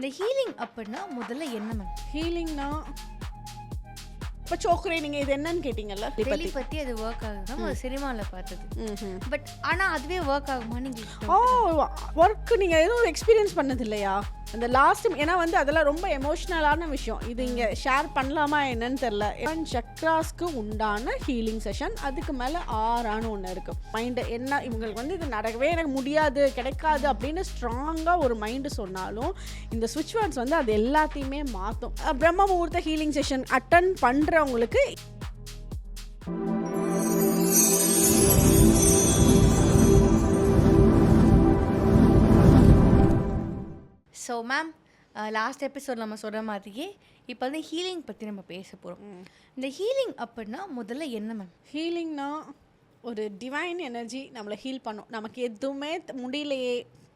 இந்த ஹீலிங் அப்படின்னா முதல்ல என்ன மேம்? ஹீலிங்னா இப்போ சோக்ரே நீங்கள் இது என்னன்னு கேட்டிங்கல்ல டெலிபதி அது ஒர்க் ஆகுது ஒரு சினிமாவில் பார்த்தது. பட் ஆனால் அதுவே ஒர்க் ஆகுமா நீங்கள்? ஒர்க்கு நீங்கள் எதுவும் எக்ஸ்பீரியன்ஸ் பண்ணது இல்லையா? அந்த லாஸ்ட் ஏன்னா வந்து அதெல்லாம் ரொம்ப எமோஷ்னலான விஷயம். இது இங்கே ஷேர் பண்ணலாமா என்னன்னு தெரில. சக்ராஸ்க்கு உண்டான ஹீலிங் செஷன், அதுக்கு மேலே ஆறான ஒன்று இருக்குது. மைண்டு என்ன இவங்களுக்கு வந்து இது நடக்கவே எனக்கு முடியாது கிடைக்காது அப்படின்னு ஸ்ட்ராங்காக ஒரு மைண்டு சொன்னாலும் இந்த ஸ்விட்ச் வேர்ட்ஸ் வந்து அது எல்லாத்தையுமே மாற்றும். பிரம்ம முகூர்த்த ஹீலிங் செஷன் அட்டன் பண்ணுறவங்களுக்கு ஸோ மேம், லாஸ்ட் எபிசோட் நம்ம சொல்கிற மாதிரியே இப்போ வந்து ஹீலிங் பற்றி நம்ம பேச போகிறோம். இந்த ஹீலிங் அப்படின்னா முதல்ல என்ன மேம்? ஹீலிங்னா ஒரு டிவைன் எனர்ஜி நம்மளை ஹீல் பண்ணும். நமக்கு எதுவுமே முடியலையே,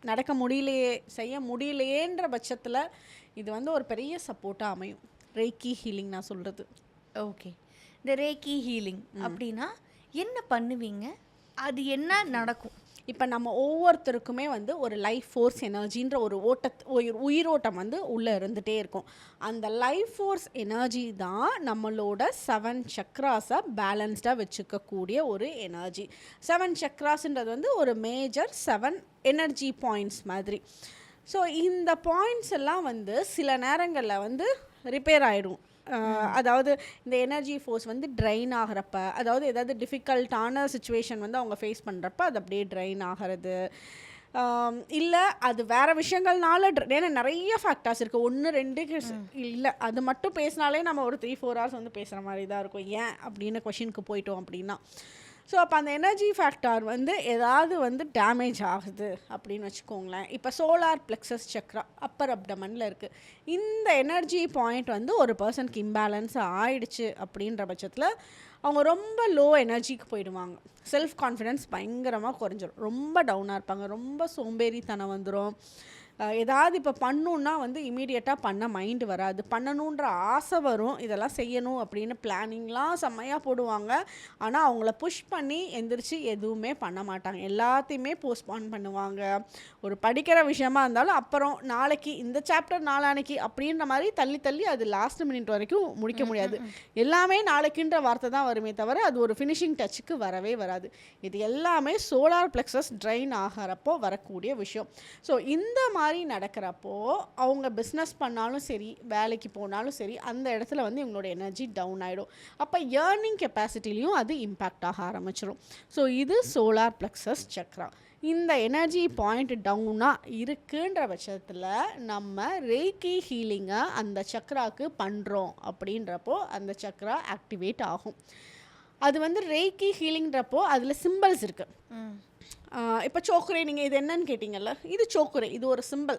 நடக்க முடியலையே, செய்ய முடியலையேன்ற பட்சத்தில் இது வந்து ஒரு பெரிய சப்போர்ட்டாக அமையும். ரேக்கி ஹீலிங் நான் சொல்கிறது. ஓகே, இந்த ரேக்கி ஹீலிங் அப்படின்னா என்ன பண்ணுவீங்க, அது என்ன நடக்கும்? இப்போ நம்ம ஒவ்வொருத்தருக்குமே வந்து ஒரு லைஃப் ஃபோர்ஸ் எனர்ஜின்ற ஒரு உயிரோட்டம் வந்து உள்ளே இருந்துகிட்டே இருக்கும். அந்த லைஃப் ஃபோர்ஸ் எனர்ஜி தான் நம்மளோட 7 சக்ராஸை பேலன்ஸ்டாக வச்சுக்கக்கூடிய ஒரு எனர்ஜி. 7 சக்ராஸ்ன்றது வந்து ஒரு மேஜர் 7 எனர்ஜி பாயிண்ட்ஸ் மாதிரி. ஸோ இந்த பாயிண்ட்ஸ் எல்லாம் வந்து சில நேரங்களில் வந்து ரிப்பேர் ஆகிடும். அதாவது இந்த எனர்ஜி ஃபோர்ஸ் வந்து ட்ரைன் ஆகிறப்ப, அதாவது ஏதாவது டிஃபிகல்ட்டான சுச்சுவேஷன் வந்து அவங்க ஃபேஸ் பண்ணுறப்ப அது அப்படியே ட்ரைன் ஆகிறது, இல்லை அது வேறு விஷயங்கள்னால ஏன்னா நிறைய ஃபேக்டர்ஸ் இருக்குது. 1 2 இல்லை, அது மட்டும் பேசினாலே நம்ம ஒரு 3-4 ஹவர்ஸ் வந்து பேசுகிற மாதிரி தான் இருக்கும். ஏன் அப்படின்னு கொஷினுக்கு போயிட்டோம் அப்படின்னா. ஸோ அப்போ அந்த எனர்ஜி ஃபேக்டர் வந்து ஏதாவது வந்து டேமேஜ் ஆகுது அப்படின்னு வச்சுக்கோங்களேன். இப்போ சோலார் பிளெக்ஸஸ் சக்ரா அப்பர் அப்டமனில் இருக்குது. இந்த எனர்ஜி பாயிண்ட் வந்து ஒரு பர்சனுக்கு இம்பேலன்ஸ் ஆயிடுச்சு அப்படின்ற பட்சத்தில் அவங்க ரொம்ப லோ எனர்ஜிக்கு போயிடுவாங்க. செல்ஃப் கான்ஃபிடென்ஸ் பயங்கரமாக குறைஞ்சிரும், ரொம்ப டவுனாக இருப்பாங்க, ரொம்ப சோம்பேறித்தனம் வந்துடும். ஏதாவது இப்போ பண்ணணுன்னா வந்து இமீடியட்டாக பண்ண மைண்டு வராது, பண்ணணுன்ற ஆசை வரும், இதெல்லாம் செய்யணும் அப்படின்னு பிளானிங்லாம் செம்மையாக போடுவாங்க. ஆனால் அவங்கள புஷ் பண்ணி எந்திரிச்சு எதுவுமே பண்ண மாட்டாங்க, எல்லாத்தையுமே போஸ்ட்பான் பண்ணுவாங்க. ஒரு படிக்கிற விஷயமா இருந்தாலும் அப்புறம் நாளைக்கு இந்த சாப்டர் நாளானைக்கு அப்படின்ற மாதிரி தள்ளி தள்ளி அது லாஸ்ட் மினிட் வரைக்கும் முடிக்க முடியாது. எல்லாமே நாளைக்குன்ற வார்த்தை தான் வருமே தவிர அது ஒரு ஃபினிஷிங் டச்சுக்கு வரவே வராது. இது எல்லாமே சோலார் பிளெக்ஸஸ் ட்ரைன் ஆகிறப்போ வரக்கூடிய விஷயம். ஸோ இந்த மாதிரி நடக்கிறப்போ அவங்க பிஸ்னஸ் பண்ணாலும் சரி, வேலைக்கு போனாலும் சரி, அந்த இடத்துல வந்து இவங்களோட எனர்ஜி டவுன் ஆகிடும். அப்போ ஏர்னிங் கெப்பாசிட்டிலையும் அது இம்பேக்ட் ஆக ஆரம்பிச்சிடும். ஸோ இது சோலார் பிளெக்ஸஸ் சக்ரா. இந்த எனர்ஜி பாயிண்ட் டவுனாக இருக்குன்ற பட்சத்தில் நம்ம ரேக்கி ஹீலிங்கை அந்த சக்ராவுக்கு பண்ணுறோம் அப்படின்றப்போ அந்த சக்ரா ஆக்டிவேட் ஆகும். அது வந்து ரேக்கி ஹீலிங்கிறப்போ அதில் சிம்பிள்ஸ் இருக்குது. இப்போ சோக்ரே நீங்கள் இது என்னன்னு கேட்டிங்கல்ல, இது சோக்ரே, இது ஒரு சிம்பிள்.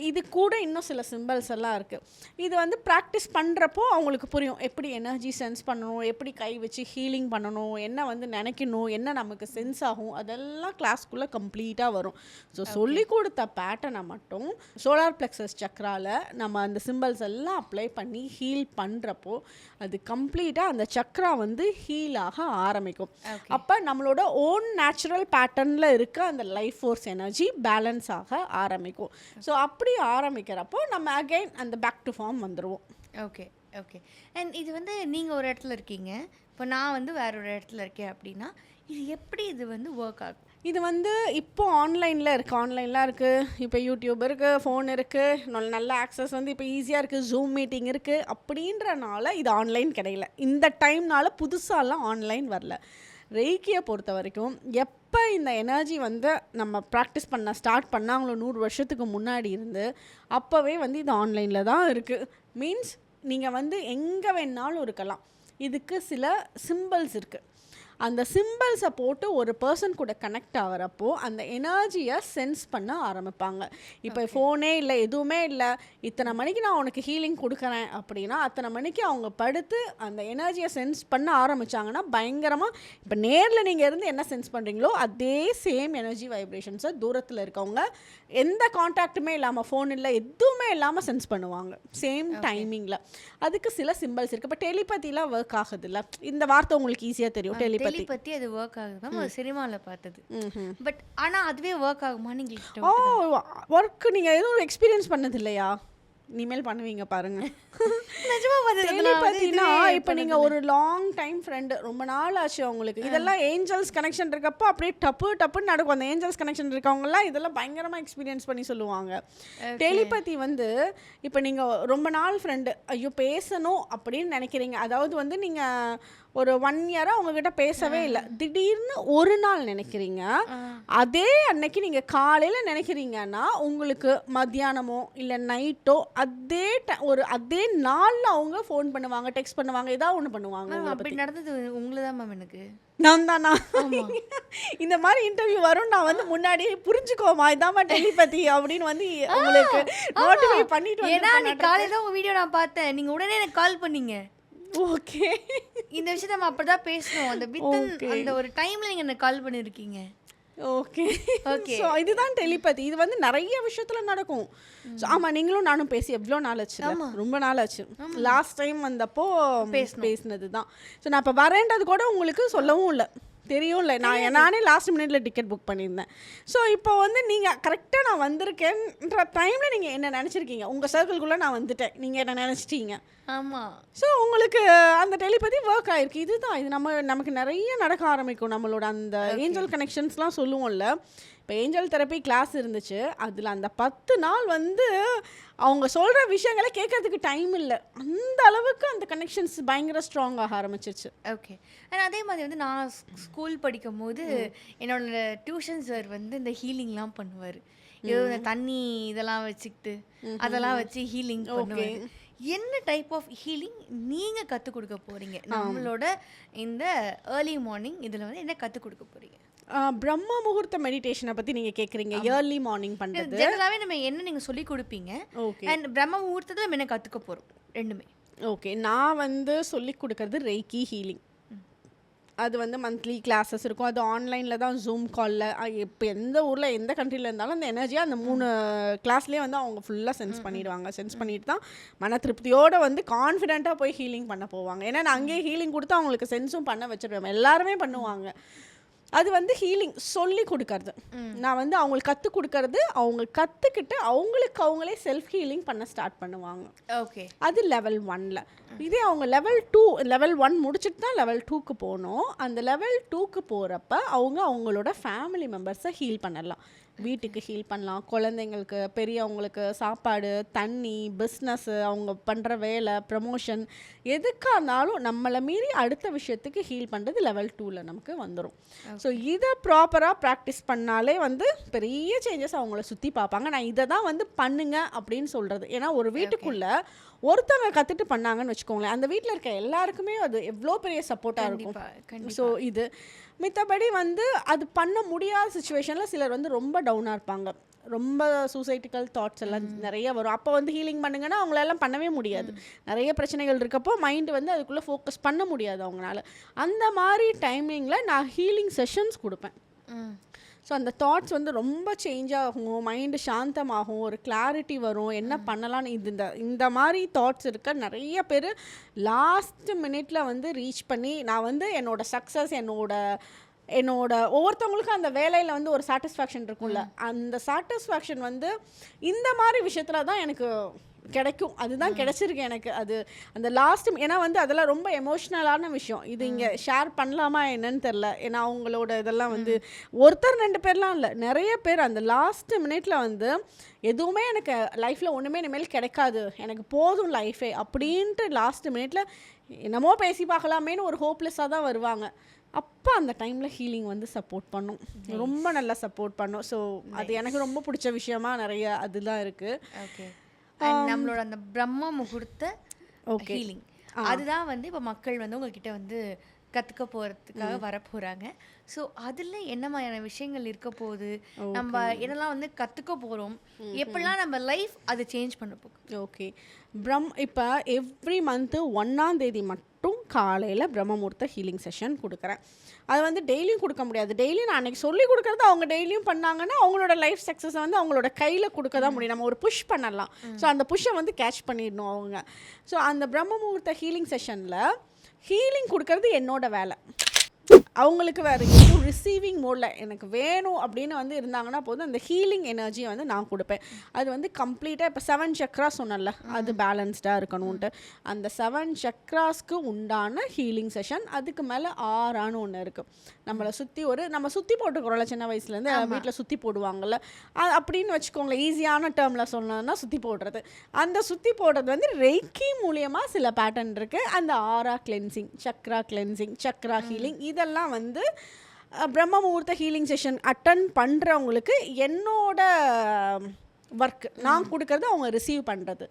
இது கூட இன்னும் சில சிம்பிள்ஸ் எல்லாம் இருக்குது. இது வந்து ப்ராக்டிஸ் பண்ணுறப்போ அவங்களுக்கு புரியும் எப்படி எனர்ஜி சென்ஸ் பண்ணணும், எப்படி கை வச்சு ஹீலிங் பண்ணணும், என்ன வந்து நினைக்கணும், என்ன நமக்கு சென்ஸ் ஆகும், அதெல்லாம் கிளாஸ்க்குள்ளே கம்ப்ளீட்டாக வரும். ஸோ சொல்லி கொடுத்த பேட்டர்னை மட்டும் சோலார் பிளெக்ஸஸ் சக்ராவில் நம்ம அந்த சிம்பிள்ஸ் எல்லாம் அப்ளை பண்ணி ஹீல் பண்ணுறப்போ அது கம்ப்ளீட்டாக அந்த சக்ரா வந்து ஹீல் ஆக ஆரம்பிக்கும். அப்போ நம்மளோட ஓன் நேச்சுரல் பேட்டர்னில் இருக்க அந்த லைஃப் ஃபோர்ஸ் எனர்ஜி பேலன்ஸ் ஆக ஆரம்பிக்கும். ஸோ அப்படி ஆரம்பிக்கிறப்போ நம்ம அகைன் அந்த பேக் டு ஃபார்ம் வந்துடுவோம். Okay okay. அண்ட் இது வந்து நீங்கள் ஒரு இடத்துல இருக்கீங்க, இப்போ நான் வந்து வேற ஒரு இடத்துல இருக்கேன் அப்படின்னா இது எப்படி இது வந்து ஒர்க் ஆகும்? இது வந்து இப்போ ஆன்லைனில் இருக்குது. இப்போ யூடியூப் இருக்குது, ஃபோன் இருக்குது, நல்ல ஆக்சஸ் வந்து இப்போ ஈஸியாக இருக்குது, ஜூம் மீட்டிங் இருக்குது. அப்படின்றனால இது ஆன்லைன் கிடையாது. இந்த டைம்னால புதுசாலாம் ஆன்லைன் வரல. ரேக்கியை பொறுத்த வரைக்கும் எப்போ இந்த எனர்ஜி வந்து நம்ம ப்ராக்டிஸ் பண்ண ஸ்டார்ட் பண்ணாங்களோ 100 வருஷத்துக்கு முன்னாடி இருந்து அப்போவே வந்து இது ஆன்லைனில் தான் இருக்குது. மீன்ஸ் நீங்கள் வந்து எங்கே வேணாலும் இருக்கலாம். இதுக்கு சில சிம்பிள்ஸ் இருக்குது. அந்த சிம்பிள்ஸை போட்டு ஒரு பர்சன் கூட கனெக்ட் ஆகிறப்போ அந்த எனர்ஜியை சென்ஸ் பண்ண ஆரம்பிப்பாங்க. இப்போ ஃபோனே இல்லை, எதுவுமே இல்லை, இத்தனை மணிக்கு நான் உனக்கு ஹீலிங் கொடுக்குறேன் அப்படின்னா அத்தனை மணிக்கு அவங்க படுத்து அந்த எனர்ஜியை சென்ஸ் பண்ண ஆரம்பித்தாங்கன்னா பயங்கரமாக இப்போ நேரில் நீங்கள் இருந்து என்ன சென்ஸ் பண்ணுறீங்களோ அதே சேம் எனர்ஜி வைப்ரேஷன்ஸை தூரத்தில் இருக்கவங்க எந்த கான்டாக்டுமே இல்லாமல், ஃபோன் இல்லை, எதுவுமே இல்லாமல் சென்ஸ் பண்ணுவாங்க சேம் டைமிங்கில். அதுக்கு சில சிம்பிள்ஸ் இருக்குது. இப்போ டெலிபதிலாம் ஒர்க் ஆகுது இல்லை, இந்த வார்த்தை உங்களுக்கு ஈஸியாக தெரியும். டெலிபதி அது ஒர்க் ஆகுது ஒரு சினிமாவில் பார்த்தது. பட் ஆனால் அதுவே ஒர்க் ஆகுமா நீங்கள்? ஒர்க்கு நீங்கள் எதுவும் எக்ஸ்பீரியன்ஸ் பண்ணது இல்லையா? இனிமேல் பண்ணுவீங்க பாருங்க. நிஜமா டெலிபதினா இப்போ நீங்கள் ஒரு லாங் டைம் ஃப்ரெண்டு, ரொம்ப நாள் ஆச்சு அவங்களுக்கு, இதெல்லாம் ஏஞ்சல்ஸ் கனெக்ஷன் இருக்கப்போ அப்படியே டப்புன்னு நடக்கும். அந்த ஏஞ்சல்ஸ் கனெக்ஷன் இருக்கவங்கலாம் இதெல்லாம் பயங்கரமாக எக்ஸ்பீரியன்ஸ் பண்ணி சொல்லுவாங்க. டெலிபதி வந்து இப்போ நீங்கள் ரொம்ப நாள் ஃப்ரெண்டு, ஐயோ பேசணும் அப்படின்னு நினைக்கிறீங்க, அதாவது வந்து நீங்கள் ஒரு 1 இயராக அவங்கக்கிட்ட பேசவே இல்லை, திடீர்னு ஒரு நாள் நினைக்கிறீங்க, அதே அன்னைக்கு நீங்கள் காலையில் நினைக்கிறீங்கன்னா உங்களுக்கு மத்தியானமோ இல்லை நைட்டோ அதே நாளில் அவங்க ஃபோன் பண்ணுவாங்க, டெக்ஸ்ட் பண்ணுவாங்க, ஏதாவது ஒன்று பண்ணுவாங்க. அப்படி நடந்தது உங்களை தான் மேம். எனக்கு நான் தானா இந்த மாதிரி இன்டர்வியூ வரும், நான் வந்து முன்னாடியே புரிஞ்சுக்கோமா இதாம்மா டெலிபதி அப்படின்னு வந்து உங்களுக்கு நோட்டிஃபை பண்ணிட்டு, ஏன்னா காலையில் உங்கள் வீடியோ நான் பார்த்தேன், நீங்கள் உடனே எனக்கு கால் பண்ணீங்க. ஓகே, இந்த விஷயத்தை நம்ம அப்படிதான் பேசணும். அந்த அந்த ஒரு டைம்ல நீங்க எனக்கு கால் பண்ணிருக்கீங்க. Okay okay. ஸோ இதுதான் டெலிபதி. இது வந்து நிறைய விஷயத்துல நடக்கும். ஸோ ஆமாம், நீங்களும் நானும் பேசி எவ்வளோ நாள் ஆச்சு, ரொம்ப நாள் ஆச்சு. லாஸ்ட் டைம் வந்தப்போ பேசினது தான். ஸோ நான் இப்போ வரேன்றது கூட உங்களுக்கு சொல்லவும் இல்லை, தெரியும் இல்லை, நானே லாஸ்ட் மினிட்ல டிக்கெட் புக் பண்ணியிருந்தேன். ஸோ இப்போ வந்து நீங்கள் கரெக்டாக நான் வந்திருக்கேன்ற டைமில் நீங்கள் என்ன நினச்சிருக்கீங்க, உங்கள் சர்க்கிள்குள்ளே நான் வந்துட்டேன், நீங்கள் என்ன நினச்சிட்டீங்க. ஆமாம். ஸோ உங்களுக்கு அந்த டெலிபதி ஒர்க் ஆகிருக்கு. இதுதான், இது நமக்கு நிறைய நடக்க ஆரம்பிக்கும். நம்மளோட அந்த ஏஞ்சல் கனெக்ஷன்ஸ்லாம் சொல்லுவோம்ல, இப்போ ஏஞ்சல் தெரப்பி கிளாஸ் இருந்துச்சு, அதில் அந்த 10 நாள் வந்து அவங்க சொல்கிற விஷயங்களை கேட்கறதுக்கு டைம் இல்லை, அந்த அளவுக்கு அந்த கனெக்ஷன்ஸ் பயங்கர ஸ்ட்ராங் ஆக ஆரம்பிச்சிருச்சு. ஓகே. ஆனால் அதே மாதிரி வந்து நான் ஸ்கூல் படிக்கும் போது என்னோட டியூஷன் சார் வந்து இந்த ஹீலிங்லாம் பண்ணுவார். ஏதோ இந்த தண்ணி இதெல்லாம் வச்சுக்கிட்டு அதெல்லாம் வச்சு ஹீலிங் பண்ணுவார். என்ன டைப் ஆஃப் ஹீலிங் நீங்கள் கற்றுக் கொடுக்க போகிறீங்க நம்மளோட இந்த ஏர்லி மார்னிங் இதில் வந்து என்ன கற்றுக் கொடுக்க போகிறீங்க? பிரம்ம முகூர்த்த மெடிடேஷனை பற்றி நீங்கள் கேட்குறீங்க, ஏர்லி மார்னிங் பண்ணுறது. ஜெனரலாகவே நம்ம என்ன நீங்கள் சொல்லி கொடுப்பீங்க, ஓகே, அண்ட் பிரம்ம முகூர்த்தத்தில் நம்ம என்ன கற்றுக்க போகிறோம், ரெண்டுமே. ஓகே, நான் வந்து சொல்லி கொடுக்கறது ரெய்கி ஹீலிங். அது வந்து மந்த்லி கிளாஸஸ் இருக்கும், அது ஆன்லைனில் தான், ஜூம் காலில். இப்போ எந்த ஊரில் எந்த கண்ட்ரியில் இருந்தாலும் அந்த எனர்ஜியாக அந்த 3 கிளாஸ்லேயே வந்து அவங்க ஃபுல்லாக சென்ஸ் பண்ணிடுவாங்க. சென்ஸ் பண்ணிட்டு தான் மன திருப்தியோடு வந்து கான்ஃபிடென்ட்டாக போய் ஹீலிங் பண்ண போவாங்க. ஏன்னா நான் அங்கேயே ஹீலிங் கொடுத்து அவங்களுக்கு சென்ஸும் பண்ண வச்சுருவேன், எல்லாருமே பண்ணுவாங்க. அது வந்து ஹீலிங் சொல்லி கொடுக்கறது. நான் வந்து அவங்களுக்கு கற்றுக் கொடுக்கறது, அவங்க கற்றுக்கிட்டு அவங்களே செல்ஃப் ஹீலிங் பண்ண ஸ்டார்ட் பண்ணுவாங்க. ஓகே, அது லெவல் 1ல். இதே அவங்க லெவல் 1 முடிச்சுட்டு தான் லெவல் 2க்கு போகணும். அந்த லெவல் 2க்கு போகிறப்ப அவங்களோட ஃபேமிலி மெம்பர்ஸை ஹீல் பண்ணலாம். வீட்டுக்கு ஹீல் பண்ணலாம், குழந்தைங்களுக்கு, பெரியவங்களுக்கு சாப்பாடு, தண்ணி, பிஸ்னஸ்ஸு, அவங்க பண்ணுற வேலை, ப்ரமோஷன், எதுக்காக இருந்தாலும் நம்மளை மீறி அடுத்த விஷயத்துக்கு ஹீல் பண்ணுறது லெவல் 2ல் நமக்கு வந்துடும். ஸோ இதை ப்ராப்பராக ப்ராக்டிஸ் பண்ணாலே வந்து பெரிய சேஞ்சஸ் அவங்கள சுற்றி பார்ப்பாங்க. நான் இதை தான் வந்து பண்ணுங்க அப்படின்னு சொல்கிறது. ஏன்னா ஒரு வீட்டுக்குள்ளே ஒருத்தவங்க கற்றுட்டு பண்ணாங்கன்னு வச்சுக்கோங்களேன், அந்த வீட்டில் இருக்க எல்லாருக்குமே அது எவ்வளோ பெரிய சப்போர்ட்டாக இருக்கும். ஸோ இது மித்தபடி வந்து அது பண்ண முடியாத சுச்சுவேஷனில் சிலர் வந்து ரொம்ப டவுனாக இருப்பாங்க, ரொம்ப சூசைட்டிக்கல் தாட்ஸ் எல்லாம் நிறைய வரும். அப்போ வந்து ஹீலிங் பண்ணுங்கன்னா அவங்களெல்லாம் பண்ணவே முடியாது, நிறைய பிரச்சனைகள் இருக்கப்போ மைண்டு வந்து அதுக்குள்ளே ஃபோக்கஸ் பண்ண முடியாது அவங்களால. அந்த மாதிரி டைமிங்கில் நான் ஹீலிங் செஷன்ஸ் கொடுப்பேன். ஸோ அந்த தாட்ஸ் வந்து ரொம்ப சேஞ்ச் ஆகும், மைண்டு சாந்தமாகும், ஒரு கிளாரிட்டி வரும், என்ன பண்ணலான்னு. இந்த மாதிரி தாட்ஸ் இருக்க நிறைய பேர் லாஸ்ட் மினிட்ல வந்து ரீச் பண்ணி, நான் வந்து என்னோட சக்ஸஸ், என்னோட ஒவ்வொருத்தவங்களுக்கும் அந்த வேலையில் வந்து ஒரு சாட்டிஸ்ஃபேக்ஷன் இருக்கும்ல, அந்த சாட்டிஸ்ஃபேக்ஷன் வந்து இந்த மாதிரி விஷயத்தில் தான் எனக்கு கிடைக்கும். அதுதான் கிடைச்சிருக்கு எனக்கு. அது அந்த லாஸ்ட், ஏன்னா வந்து அதெல்லாம் ரொம்ப எமோஷ்னலான விஷயம். இது இங்கே ஷேர் பண்ணலாமா என்னன்னு தெரில. ஏன்னா அவங்களோட இதெல்லாம் வந்து ஒருத்தர் 2 பேர்லாம் இல்லை, நிறைய பேர் அந்த லாஸ்ட் மினிட்ல வந்து எதுவுமே எனக்கு லைஃப்பில் ஒன்றுமே இனிமேல் கிடைக்காது, எனக்கு போதும் லைஃபே அப்படின்ட்டு லாஸ்ட் மினிட்ல என்னமோ பேசி பார்க்கலாமேன்னு ஒரு ஹோப்லெஸ்ஸாக தான் வருவாங்க. அப்போ அந்த டைமில் ஹீலிங் வந்து சப்போர்ட் பண்ணும், ரொம்ப நல்லா சப்போர்ட் பண்ணும். ஸோ அது எனக்கு ரொம்ப பிடிச்ச விஷயமா நிறைய அதுதான் இருக்குது. ஓகே, நம்மளோட அந்த பிரம்ம முகூர்த்த ஹீலிங் அதுதான் வந்து இப்போ மக்கள் வந்து உங்ககிட்ட வந்து கற்றுக்க போகிறதுக்காக வர போகிறாங்க. ஸோ அதில் என்ன மாதிரியான விஷயங்கள் இருக்க போகுது, நம்ம என்னெல்லாம் வந்து கற்றுக்க போகிறோம், எப்படிலாம் நம்ம லைஃப் அதை சேஞ்ச் பண்ண போகும். ஓகே, இப்போ எவ்ரி மந்த்து 1ஆம் தேதி மட்டும் காலையில் பிரம்மமுகூர்த்த ஹீலிங் செஷன் கொடுக்குறேன். அது வந்து டெய்லியும் கொடுக்க முடியாது. டெய்லியும் நான் அன்றைக்கி சொல்லி கொடுக்குறது அவங்க டெய்லியும் பண்ணாங்கன்னா அவங்களோட லைஃப் சக்ஸஸை வந்து அவங்களோட கையில் கொடுக்க தான் முடியும். நம்ம ஒரு புஷ் பண்ணலாம். ஸோ அந்த புஷ்ஷை வந்து கேட்ச் பண்ணிடணும் அவங்க. ஸோ அந்த பிரம்மமுகூர்த்த ஹீலிங் செஷனில் ஹீலிங் கொடுக்கறது என்னோட வேலை. அவங்களுக்கு வேறு எதுவும் ரிசீவிங் மோடில் எனக்கு வேணும் அப்படின்னு வந்து இருந்தாங்கன்னா போதும் அந்த ஹீலிங் எனர்ஜியை வந்து நான் கொடுப்பேன். அது வந்து கம்ப்ளீட்டாக இப்போ 7 சக்ராஸ் சொன்னல, அது பேலன்ஸ்டாக இருக்கணும்ன்ட்டு. அந்த 7 சக்ராஸ்க்கு உண்டான ஹீலிங் செஷன். அதுக்கு மேலே ஆறான்னு ஒன்று இருக்குது. நம்மளை சுற்றி நம்ம சுற்றி போட்டுக்கிறோம்ல சின்ன வயசுலேருந்து வீட்டில் சுற்றி போடுவாங்கள்ல, அப்படின்னு வச்சுக்கோங்களேன். ஈஸியான டேர்மில் சொன்னோன்னா சுற்றி போடுறது. அந்த சுற்றி போடுறது வந்து ரெய்கி மூலியமாக சில பேட்டர்ன் இருக்குது. அந்த ஆரா cleansing, Chakra cleansing, Chakra healing, இதெல்லாம் வந்து பிரம்ம முகூர்த்த ஹீலிங் செஷன் அட்டன் பண்ணுறவங்களுக்கு என்னோட ஒர்க் நான் கொடுக்கறது அவங்க ரிசீவ் பண்ணுறது.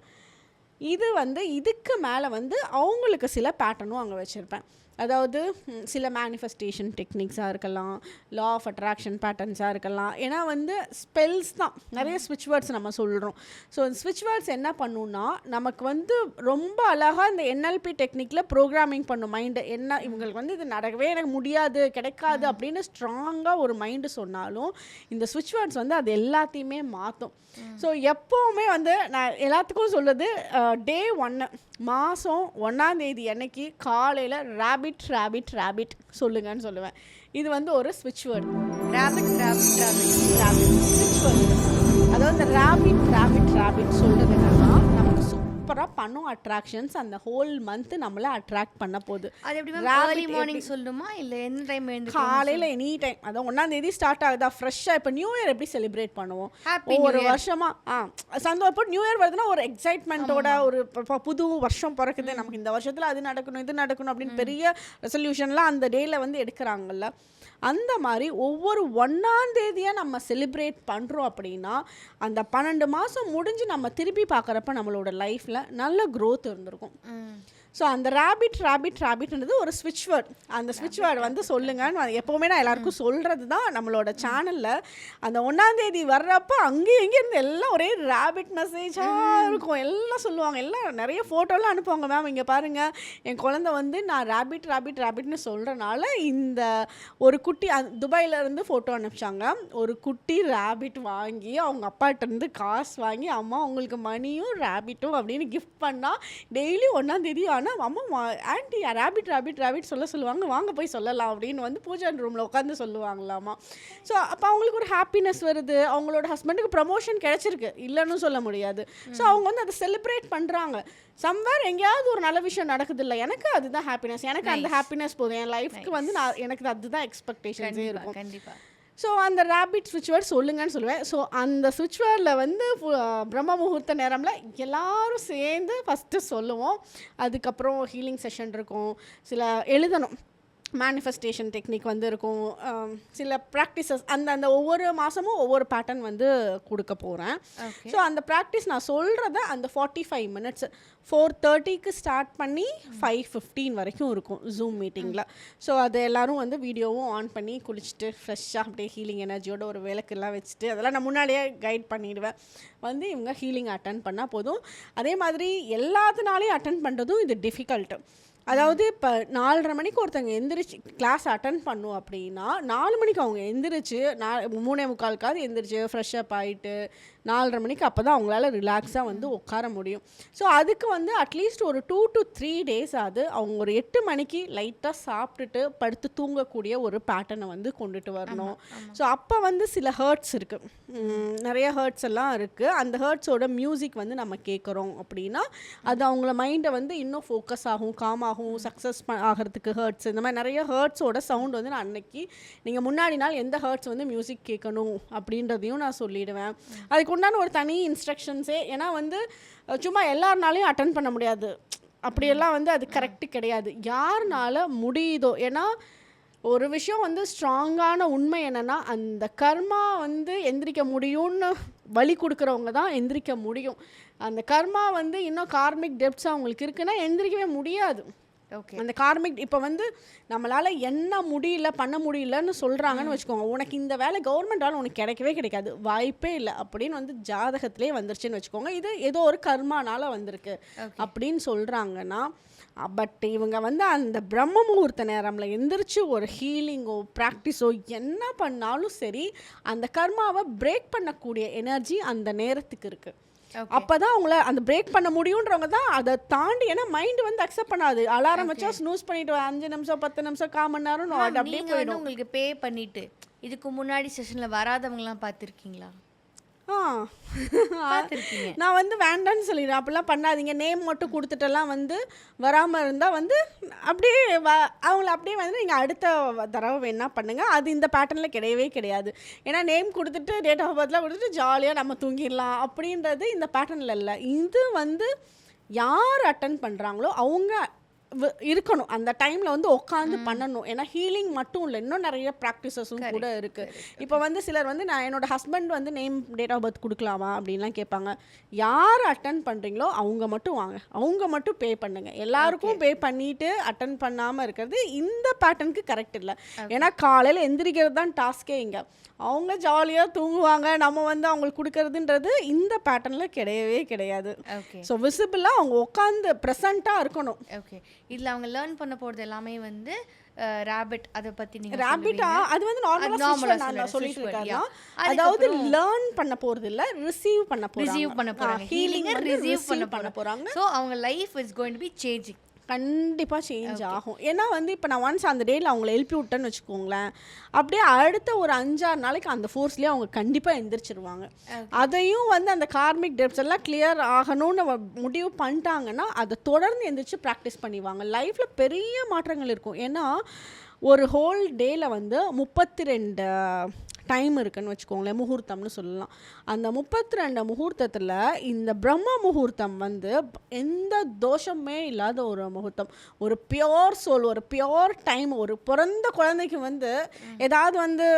இது வந்து இதுக்கு மேலே வந்து அவங்களுக்கு சில பேட்டர்னும் அங்கே வச்சுருப்பேன். அதாவது சில மேனிஃபெஸ்டேஷன் டெக்னிக்ஸாக இருக்கலாம், லா ஆஃப் அட்ராக்ஷன் பேட்டர்ன்ஸாக இருக்கலாம். ஏன்னா வந்து ஸ்பெல்ஸ் தான் நிறைய ஸ்விட்ச் வேர்ட்ஸ் நம்ம சொல்கிறோம். ஸோ அந்த ஸ்விட்ச் வேர்ட்ஸ் என்ன பண்ணுன்னா நமக்கு வந்து ரொம்ப அழகாக இந்த NLP டெக்னிக்கில் ப்ரோக்ராமிங் பண்ணும் மைண்டு. என்ன இவங்களுக்கு வந்து இது நடக்கவே எனக்கு முடியாது, கிடைக்காது அப்படின்னு ஸ்ட்ராங்காக ஒரு மைண்டு சொன்னாலும் இந்த ஸ்விட்ச் வேர்ட்ஸ் வந்து அது எல்லாத்தையுமே மாற்றும். ஸோ எப்போவுமே வந்து நான் எல்லாத்துக்கும் சொல்லுது, டே 1 மாதம் 1ஆம் தேதி அன்னைக்கு காலையில் ரேபிட் ரேபிட் ரேபிட் சொல்லுங்கன்னு சொல்லுவேன். இது வந்து ஒரு ஸ்விட்ச் word. Rapid rapid rapid rapid ஸ்விட்ச் வேர்டு. அதாவது இந்த ரேபிட் ரேபிட் ரேபிட் சொல்கிறது என்னன்னா நமக்கு சூப்பராக பண்ணும் அட்ராக்ஷன்ஸ் அந்த ஹோல் மந்த் நம்மளை அட்ராக்ட் பண்ண போகுது. அது எப்படி ஏர்லி மார்னிங் சொல்லணுமா இல்லை எந்த டைம் காலையில் எனி டைம். அதான் 1ஆம் தேதி ஸ்டார்ட் ஆகுதா ஃப்ரெஷ்ஷாக. இப்போ நியூ இயர் எப்படி செலிப்ரேட் பண்ணுவோம் ஒவ்வொரு வருஷமாக சந்தோஷம். நியூ இயர் வருதுன்னா ஒரு எக்ஸைட்மெண்ட்டோட ஒரு புது வருஷம் பிறக்குது, நமக்கு இந்த வருஷத்தில் அது நடக்கணும் இது நடக்கணும் அப்படின்னு பெரிய ரெசல்யூஷன்லாம் அந்த டேயில் வந்து எடுக்கிறாங்கல்ல. அந்த மாதிரி ஒவ்வொரு 1ஆம் தேதியாக நம்ம செலிப்ரேட் பண்ணுறோம் அப்படின்னா அந்த 12 மாதம் முடிஞ்சு நம்ம திருப்பி பார்க்குறப்ப நம்மளோட லைஃப்பில் நல்ல க்ரோத் இருந்திருக்கும். ஸோ அந்த ரேபிட் ரேபிட் ரேபிட்ன்றது ஒரு ஸ்விட்ச் வேர்ட். அந்த ஸ்விட்ச் வேர்டு வந்து சொல்லுங்கன்னு எப்போவுமே நான் எல்லாருக்கும் சொல்கிறது தான். நம்மளோட சேனலில் அந்த 1ஆம் தேதி வர்றப்போ அங்கேயும் இருந்து எல்லாம் ஒரே ரேபிட் மெசேஜாக இருக்கும். எல்லாம் சொல்லுவாங்க, எல்லாம் நிறைய ஃபோட்டோலாம் அனுப்புவாங்க. மேம் இங்கே பாருங்கள் என் குழந்தை வந்து நான் ரேபிட் ரேபிட் ரேபிட்னு சொல்கிறனால இந்த ஒரு குட்டி துபாயிலேருந்து ஃபோட்டோ அனுப்பிச்சாங்க. ஒரு குட்டி ரேபிட் வாங்கி அவங்க அப்பாட்டேருந்து காசு வாங்கி அம்மா உங்களுக்கு மணியும் ரேபிட்டும் அப்படின்னு கிஃப்ட் பண்ணால் டெய்லி 1ஆம் தேதி அம்மா ஆன்ட்டி ரேபிட் ரேபிட் ரேபிட் சொல்லுவாங்க, வாங்க போய் சொல்லலாம் அப்படின்னு வந்து பூஜா ரூமில் உட்காந்து சொல்லுவாங்களாமா. ஸோ அப்போ அவங்களுக்கு ஒரு ஹாப்பினஸ் வருது. அவங்களோட ஹஸ்பண்டுக்கு ப்ரமோஷன் கிடைச்சிருக்கு, இல்லைன்னு சொல்ல முடியாது. ஸோ அவங்க வந்து அதை செலிப்ரேட் பண்ணுறாங்க. சம்வேர் எங்கேயாவது ஒரு நல்ல விஷயம் நடக்குது இல்லை, எனக்கு அதுதான் ஹாப்பினஸ், எனக்கு அந்த ஹாப்பினஸ் போதும் என் லைஃப்க்கு வந்து எனக்கு அதுதான் எக்ஸ்பெக்டேஷன்ஸே இருக்கும். கண்டிப்பாக. ஸோ அந்த ரேபிட் ஸ்விட்ச் வேர்ட் சொல்லுங்கன்னு சொல்லுவேன். ஸோ அந்த ஸ்விட்ச் வேர்டில் வந்து பிரம்ம முகூர்த்த நேரமில் எல்லோரும் சேர்ந்து ஃபஸ்ட்டு சொல்லுவோம். அதுக்கப்புறம் ஹீலிங் செஷன் இருக்கும், சில எழுதணும் மேனிஃபெஸ்டேஷன் டெக்னிக் வந்து இருக்கும், சில ப்ராக்டிசஸ் அந்த ஒவ்வொரு மாதமும் ஒவ்வொரு பேட்டர்ன் வந்து கொடுக்க போகிறேன். ஸோ அந்த ப்ராக்டிஸ் நான் சொல்கிறத அந்த 45 மினிட்ஸ் 4:30க்கு ஸ்டார்ட் பண்ணி 5:15 வரைக்கும் இருக்கும் ஜூம் மீட்டிங்கில். ஸோ அது எல்லோரும் வந்து வீடியோவும் ஆன் பண்ணி குளிச்சுட்டு ஃப்ரெஷ்ஷாக அப்படியே ஹீலிங் எனர்ஜியோட ஒரு விளக்கெல்லாம் வச்சுட்டு அதெல்லாம் நான் முன்னாடியே கைட் பண்ணிவிடுவேன். வந்து இவங்க ஹீலிங் அட்டன் பண்ணால் போதும். அதே மாதிரி எல்லாத்துனாலையும் அட்டன் பண்ணுறதும் இது டிஃபிகல்ட்டு. அதாவது இப்போ 4:30 மணிக்கு ஒருத்தவங்க எந்திரிச்சு கிளாஸ் அட்டன் பண்ணும் அப்படின்னா 4 மணிக்கு அவங்க எந்திரிச்சு 3:45க்காவது எந்திரிச்சு ஃப்ரெஷ்ஷப் ஆகிட்டு 4:30 மணிக்கு அப்போ தான் அவங்களால ரிலாக்ஸாக வந்து உட்கார முடியும். ஸோ அதுக்கு வந்து அட்லீஸ்ட் ஒரு 2 to 3 days ஆகுது. அவங்க ஒரு 8 மணிக்கு லைட்டாக சாப்பிட்டுட்டு படுத்து தூங்கக்கூடிய ஒரு பேட்டர்னை வந்து கொண்டுட்டு வரணும். ஸோ அப்போ வந்து சில ஹர்ட்ஸ் இருக்குது, நிறைய ஹர்ட்ஸ் எல்லாம் இருக்குது. அந்த ஹர்ட்ஸோட மியூசிக் வந்து நம்ம கேட்குறோம் அப்படின்னா அது அவங்கள மைண்டை வந்து இன்னும் ஃபோக்கஸ் ஆகும், காம் ஆகும், சக்ஸஸ் ஆகிறதுக்கு ஹர்ட்ஸ், இந்த மாதிரி நிறைய ஹர்ட்ஸோட சவுண்ட் வந்து நான் அன்னைக்கு நீங்கள் முன்னாடி நாள் எந்த ஹர்ட்ஸ் வந்து மியூசிக் கேட்கணும் அப்படின்றதையும் நான் சொல்லிடுவேன். அதுக்கு உண்டான ஒரு தனி இன்ஸ்ட்ரக்ஷன்ஸே. ஏன்னா வந்து சும்மா எல்லாருனாலையும் அட்டன் பண்ண முடியாது, அப்படியெல்லாம் வந்து அது கரெக்டு கிடையாது. யாருனால முடியுதோ, ஏன்னா ஒரு விஷயம் வந்து ஸ்ட்ராங்கான உண்மை என்னென்னா அந்த கர்மா வந்து எந்திரிக்க முடியும்னு வழி கொடுக்குறவங்க தான் எந்திரிக்க முடியும். அந்த கர்மா வந்து இன்னும் கார்மிக் டெப்த்ஸ் அவங்களுக்கு இருக்குன்னா எந்திரிக்கவே முடியாது. ஓகே, அந்த கார்மிக் இப்போ வந்து நம்மளால் என்ன முடியல பண்ண முடியலன்னு சொல்கிறாங்கன்னு வச்சுக்கோங்க, உனக்கு இந்த வேலை கவர்மெண்டால் உனக்கு கிடைக்கவே கிடைக்காது, வாய்ப்பே இல்லை அப்படின்னு வந்து ஜாதகத்திலே வந்துருச்சுன்னு வச்சுக்கோங்க. இது ஏதோ ஒரு கர்மானால் வந்திருக்கு அப்படின்னு சொல்கிறாங்கன்னா, பட் இவங்க வந்து அந்த பிரம்ம முகூர்த்த நேரமில் எந்திரிச்சு ஒரு ஹீலிங்கோ ப்ராக்டிஸோ என்ன பண்ணாலும் சரி அந்த கர்மாவை பிரேக் பண்ணக்கூடிய எனர்ஜி அந்த நேரத்துக்கு இருக்குது. அப்போ தான் அவங்கள அந்த பிரேக் பண்ண முடியுன்றவங்க தான் அதை தாண்டி, ஏன்னா மைண்டு வந்து அக்செப்ட் பண்ணாது. அலாரம் வச்சா ஸ்னூஸ் பண்ணிட்டு 5 நிமிஷம் 10 நிமிஷம் 1/4 மணி நேரம் அப்படியே நீங்க வந்து உங்களுக்கு பே பண்ணிட்டு இதுக்கு முன்னாடி செஷன்ல வராதவங்கலாம் பார்த்துருக்கீங்களா? பார்த்துருக்கீங்க. நான் வந்து வேண்டான்னு சொல்லிடுறேன், அப்படிலாம் பண்ணாதீங்க, நேம் மட்டும் கொடுத்துட்டெல்லாம் வந்து வராமல் இருந்தால் வந்து அப்படியே அவங்கள அப்படியே வந்து நீங்கள் அடுத்த தடவை வேணா பண்ணுங்கள். அது இந்த பேட்டர்னில் கிடையவே கிடையாது. ஏன்னா நேம் கொடுத்துட்டு டேட் ஆஃப் பர்த்லாம் கொடுத்துட்டு ஜாலியாக நம்ம தூங்கிடலாம் அப்படின்றது இந்த பேட்டர்னில் இல்லை. இது வந்து யார் அட்டன் பண்ணுறாங்களோ அவங்க இருக்கணும் அந்த டைமில் வந்து உட்காந்து பண்ணணும். ஏன்னா ஹீலிங் மட்டும் இல்லை, இன்னும் நிறைய ப்ராக்டிசஸும் கூட இருக்குது. இப்போ வந்து சிலர் வந்து நான் என்னோட ஹஸ்பண்ட் வந்து நேம் டேட் ஆஃப் பர்த் கொடுக்கலாமா அப்படின்லாம் கேட்பாங்க. யார் அட்டன் பண்ணுறீங்களோ அவங்க மட்டும் வாங்க, அவங்க மட்டும் பே பண்ணுங்க. எல்லாருக்கும் பே பண்ணிட்டு அட்டன் பண்ணாமல் இருக்கிறது இந்த பேட்டர்னுக்கு கரெக்ட் இல்லை. ஏன்னா காலையில் எந்திரிக்கிறது தான் டாஸ்கே. இங்கே அவங்க ஜாலியாக தூங்குவாங்க, நம்ம வந்து அவங்களுக்கு கொடுக்கறதுன்றது இந்த பேட்டர்னில் கிடையவே கிடையாது. ஸோ விசிபிளாக அவங்க உட்காந்து ப்ரெசண்ட்டாக இருக்கணும். ஓகே, இதில் அவங்க லேர்ன் பண்ண போகிறது எல்லாமே வந்து ராபிட், அதை பற்றி நீங்கள் ராபிட்டா அது வந்து நார்மலாக நான் சொல்லிட்டு இருக்கேன். அதாவது லேர்ன் பண்ண போகிறது இல்லை, ரிசீவ் பண்ண போகிறாங்க. ஹீலிங் ரிசீவ் பண்ண போகிறாங்க. ஸோ அவங்க life is going to be changing. கண்டிப்பாக சேஞ்ச் ஆகும். ஏன்னா வந்து இப்போ நான் ஒன்ஸ் அந்த டேயில் அவங்கள எழுப்பி விட்டேன்னு வச்சுக்கோங்களேன், அப்படியே அடுத்த ஒரு 5-6 நாளைக்கு அந்த ஃபோர்ஸ்லேயே அவங்க கண்டிப்பாக எந்திரிச்சிருவாங்க. அதையும் வந்து அந்த கார்மிக் டெப்ஸ் எல்லாம் கிளியர் ஆகணும்னு முடிவு பண்ணிட்டாங்கன்னா அதை தொடர்ந்து எந்திரிச்சு ப்ராக்டிஸ் பண்ணிடுவாங்க. லைஃப்பில் பெரிய மாற்றங்கள் இருக்கும். ஏன்னா ஒரு ஹோல் டேயில் வந்து 32 டைம் இருக்குன்னு வச்சுக்கோங்களேன், முகூர்த்தம்னு சொல்லலாம். அந்த 32 முகூர்த்தத்தில் இந்த பிரம்ம முகூர்த்தம் வந்து எந்த தோஷமே இல்லாத ஒரு முகூர்த்தம், ஒரு பியோர் சோல், ஒரு பியோர் டைம். ஒரு பிறந்த குழந்தைக்கு வந்து ஏதாவது வந்து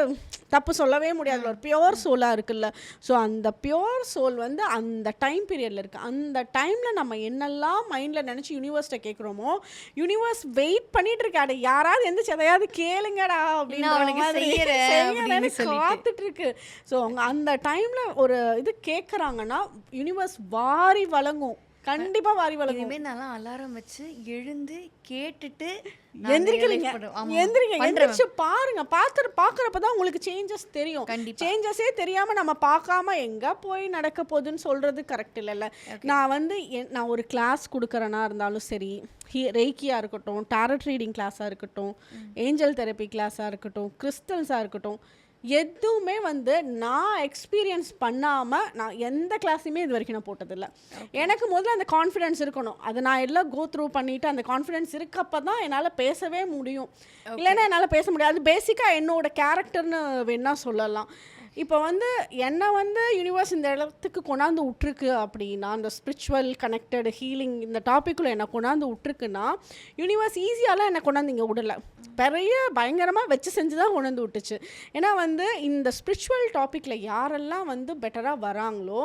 தப்பு சொல்லவே முடியாது, ஒரு பியோர் சோலாக இருக்குல்ல. ஸோ அந்த பியோர் சோல் வந்து அந்த டைம் பீரியடில் இருக்குது. அந்த டைமில் நம்ம என்னெல்லாம் மைண்டில் நினச்சி யூனிவர்ஸ்ட்டை கேட்குறோமோ, யூனிவர்ஸ் வெயிட் பண்ணிட்டு இருக்காடு, யாராவது எந்திரிச்சு எதையாவது கேளுங்கடா அப்படின்னு காத்துட்டு இருக்கு. ஸோ அவங்க அந்த டைம்ல ஒரு இது கேட்குறாங்கன்னா யூனிவர்ஸ் வாரி வழங்கும், கண்டிப்பா வாரி வழங்கும். இனிமே நான் அலாரம் வச்சு எழுந்து கேட்டுட்டு எந்திரிக்கிறீங்க, எந்திரிச்சு பாருங்க. பார்க்குறப்ப தான் உங்களுக்கு சேஞ்சஸ் தெரியும். சேஞ்சஸே தெரியாம நம்ம பார்க்காம எங்க போய் நடக்க போகுதுன்னு சொல்றது கரெக்ட் இல்லைல்ல. நான் வந்து நான் ஒரு கிளாஸ் கொடுக்குறேன்னா இருந்தாலும் சரி, ரெய்க்கியாக இருக்கட்டும், டாரட் ரீடிங் கிளாஸாக இருக்கட்டும், ஏஞ்சல் தெரப்பி கிளாஸாக இருக்கட்டும், கிறிஸ்டல்ஸாக இருக்கட்டும், எதுவுமே வந்து நான் எக்ஸ்பீரியன்ஸ் பண்ணாமல் நான் எந்த கிளாஸுமே இது வரைக்கும் நான் போட்டதில்லை. எனக்கு முதல்ல அந்த கான்ஃபிடென்ஸ் இருக்கணும். அதை நான் எல்லாம் கோ த்ரூ பண்ணிவிட்டு அந்த கான்ஃபிடென்ஸ் இருக்கப்போ தான் என்னால் பேசவே முடியும். இல்லைன்னா என்னால் பேச முடியாது. அது பேசிக்காக என்னோட கேரக்டர்னு வேணால் சொல்லலாம். இப்போ வந்து என்னை வந்து யூனிவர்ஸ் இந்த இடத்துக்கு கொண்டாந்து விட்ருக்கு அப்படின்னா, அந்த ஸ்பிரிச்சுவல் கனெக்டட் ஹீலிங் இந்த டாப்பிக்குள்ளே என்னை கொண்டாந்து விட்ருக்குன்னா, யூனிவர்ஸ் ஈஸியாலாம் என்னை கொண்டாந்து இங்கே விடலை, பெரிய பயங்கரமாக வச்சு செஞ்சு தான் கொண்டாந்து விட்டுச்சு. ஏன்னா வந்து இந்த ஸ்பிரிச்சுவல் டாப்பிக்கில் யாரெல்லாம் வந்து பெட்டராக வராங்களோ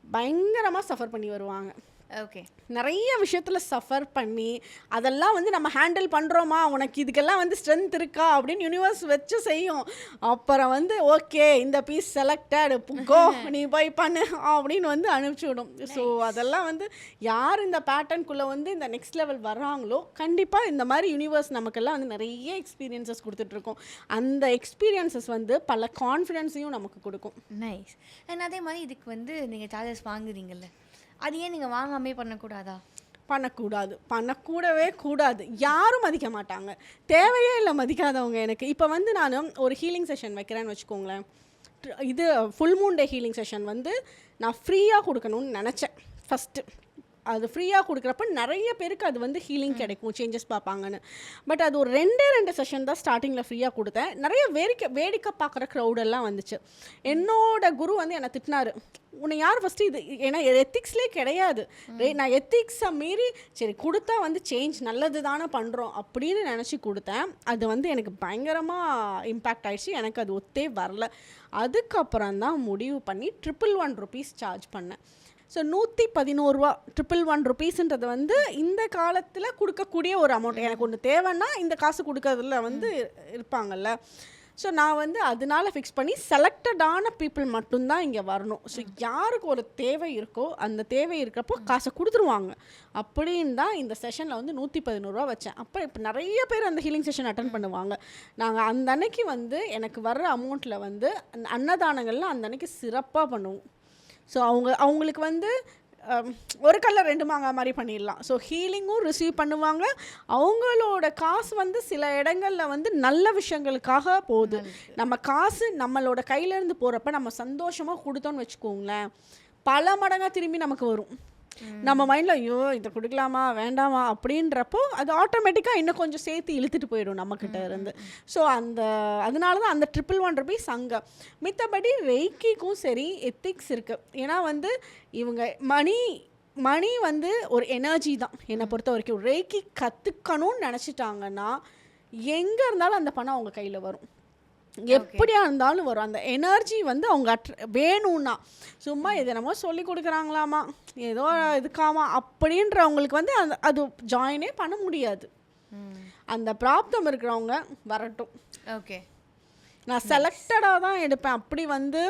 பயங்கரமாக சஃபர் பண்ணி வருவாங்க. ஓகே, நிறைய விஷயத்தில் சஃபர் பண்ணி அதெல்லாம் வந்து நம்ம ஹேண்டில் பண்ணுறோமா, உனக்கு இதுக்கெல்லாம் வந்து ஸ்ட்ரென்த் இருக்கா அப்படின்னு யூனிவர்ஸ் வச்சு செய்யும். அப்புறம் வந்து ஓகே இந்த பீஸ் செலக்டட் கோ நீ போய் பண்ணு அப்படின்னு வந்து அனுப்பிச்சி விடும். ஸோ அதெல்லாம் வந்து யார் இந்த பேட்டர்னுக்குள்ளே வந்து இந்த நெக்ஸ்ட் லெவல் வர்றாங்களோ கண்டிப்பாக இந்த மாதிரி யூனிவர்ஸ் நமக்கெல்லாம் வந்து நிறைய எக்ஸ்பீரியன்ஸஸ் கொடுத்துட்ருக்கோம். அந்த எக்ஸ்பீரியன்ஸஸ் வந்து பல கான்ஃபிடென்ஸையும் நமக்கு கொடுக்கும். நைஸ். அண்ட் அதே மாதிரி இதுக்கு வந்து நீங்கள் சார்ஜஸ் வாங்குறீங்கல்ல, அது ஏன் நீங்கள் வாங்காமே பண்ணக்கூடாதா? பண்ணக்கூடவே கூடாது. யாரும் மதிக்க மாட்டாங்க, தேவையே இல்லை மதிக்காதவங்க. எனக்கு இப்போ வந்து நான் ஒரு ஹீலிங் செஷன் வைக்கிறேன்னு வச்சுக்கோங்களேன், இது full moon day healing session வந்து நான் ஃப்ரீயாக கொடுக்கணும்னு நினச்சேன் ஃபஸ்ட்டு. அது ஃப்ரீயாக கொடுக்குறப்ப நிறைய பேருக்கு அது வந்து ஹீலிங் கிடைக்கும், சேஞ்சஸ் பார்ப்பாங்கன்னு. பட் அது ஒரு 2 செஷன் தான் ஸ்டார்டிங்கில் ஃப்ரீயாக கொடுத்தேன். நிறைய வேடிக்கை பார்க்குற க்ரௌடெல்லாம் வந்துச்சு. என்னோட குரு வந்து என்னை திட்டினார், உன்னை யார் ஃபஸ்ட்டு இது, ஏன்னா எத்திக்ஸ்லேயே கிடையாது. நான் எத்திக்ஸை மீறி சரி கொடுத்தா வந்து சேஞ்ச் நல்லது தானே பண்ணுறோம் அப்படின்னு நினச்சி கொடுத்தேன். அது வந்து எனக்கு பயங்கரமாக இம்பேக்ட் ஆகிடுச்சு. எனக்கு அது ஒத்தே வரல. அதுக்கப்புறம் தான் முடிவு பண்ணி 111 rupees சார்ஜ் பண்ணேன். ஸோ 111 ரூபா, 111 rupeesன்றது வந்து இந்த காலத்தில் கொடுக்கக்கூடிய ஒரு அமௌண்ட். எனக்கு ஒன்று தேவைன்னா இந்த காசு கொடுக்கறதுல வந்து இருப்பாங்கல்ல. ஸோ நான் வந்து அதனால ஃபிக்ஸ் பண்ணி செலக்டடான பீப்புள் மட்டும்தான் இங்கே வரணும். ஸோ யாருக்கு ஒரு தேவை இருக்கோ அந்த தேவை இருக்கிறப்போ காசை கொடுத்துருவாங்க அப்படின்னு தான் இந்த செஷனில் வந்து 111 ரூபா வச்சேன். அப்போ இப்போ நிறைய பேர் அந்த ஹீலிங் செஷன் அட்டன் பண்ணுவாங்க. நாங்கள் அந்த அன்னைக்கு வந்து எனக்கு வர்ற அமௌண்ட்டில் வந்து அன்னதானங்கள்லாம் அந்த அன்னைக்கு சிறப்பாக பண்ணுவோம். ஸோ அவங்களுக்கு வந்து ஒரு கல்ல 2 மாங்காய் மாதிரி பண்ணிடலாம். ஸோ ஹீலிங்கும் ரிசீவ் பண்ணுவாங்க. அவங்களோட காசு வந்து சில இடங்களில் வந்து நல்ல விஷயங்களுக்காக போகுது. நம்ம காசு நம்மளோட கையிலேருந்து போகிறப்ப நம்ம சந்தோஷமாக கொடுத்தோன்னு வச்சுக்கோங்களேன், பல மடங்காக திரும்பி நமக்கு வரும். நம்ம மைண்டில் ஐயோ இதை கொடுக்கலாமா வேண்டாமா அப்படின்றப்போ அது ஆட்டோமேட்டிக்காக இன்னும் கொஞ்சம் சேர்த்து இழுத்துட்டு போயிடும் நம்மக்கிட்ட இருந்து. ஸோ அதனால தான் அந்த 111 ருபீஸ் அங்கே. மித்தபடி ரெய்க்கிக்கும் சரி எத்திக்ஸ் இருக்குது. ஏன்னா வந்து இவங்க மணி வந்து ஒரு எனர்ஜி தான் என்னை பொறுத்த வரைக்கும். ரெய்க்கி கற்றுக்கணும்னு நினச்சிட்டாங்கன்னா எங்கே இருந்தாலும் அந்த பணம் அவங்க கையில் வரும், எப்படியா இருந்தாலும் வரும். அந்த எனர்ஜி வந்து அவங்க வேணும்னா சும்மா இதை நம்ம சொல்லி கொடுக்குறாங்களாமா ஏதோ இதுக்காமா அப்படின்றவங்களுக்கு வந்து அது ஜாயினே பண்ண முடியாது. அந்த பிராப்தம் இருக்கிறவங்க வரட்டும். ஓகே, நான் செலக்டடாக தான் எடுப்பேன். அப்படி வந்து